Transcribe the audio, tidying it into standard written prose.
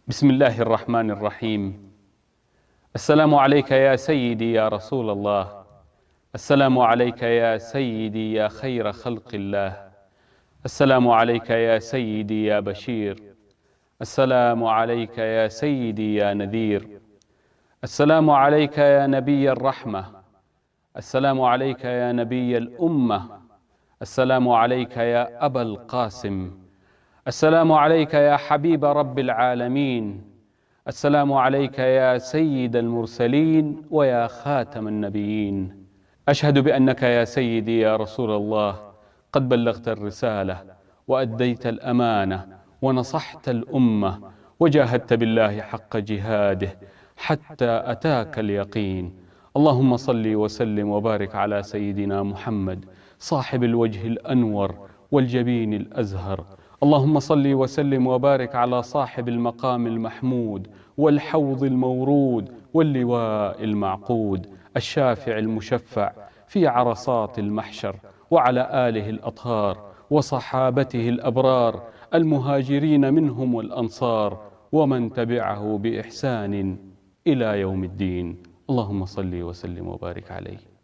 بسم الله الرحمن الرحيم. السلام عليك يا سيدي يا رسول الله. السلام عليك يا سيدي يا خير خلق الله. السلام عليك يا سيدي يا بشير. السلام عليك يا سيدي يا نذير. السلام عليك يا نبي الرحمة. السلام عليك يا نبي الأمة. السلام عليك يا أبا القاسم. السلام عليك يا حبيب رب العالمين. السلام عليك يا سيد المرسلين ويا خاتم النبيين. أشهد بأنك يا سيدي يا رسول الله قد بلغت الرسالة وأديت الأمانة ونصحت الأمة وجاهدت بالله حق جهاده حتى أتاك اليقين. اللهم صل وسلم وبارك على سيدنا محمد صاحب الوجه الأنور والجبين الأزهر. اللهم صل وسلم وبارك على صاحب المقام المحمود والحوض المورود واللواء المعقود الشافع المشفع في عرصات المحشر، وعلى آله الأطهار وصحابته الأبرار المهاجرين منهم والأنصار ومن تبعه بإحسان إلى يوم الدين. اللهم صل وسلم وبارك عليه.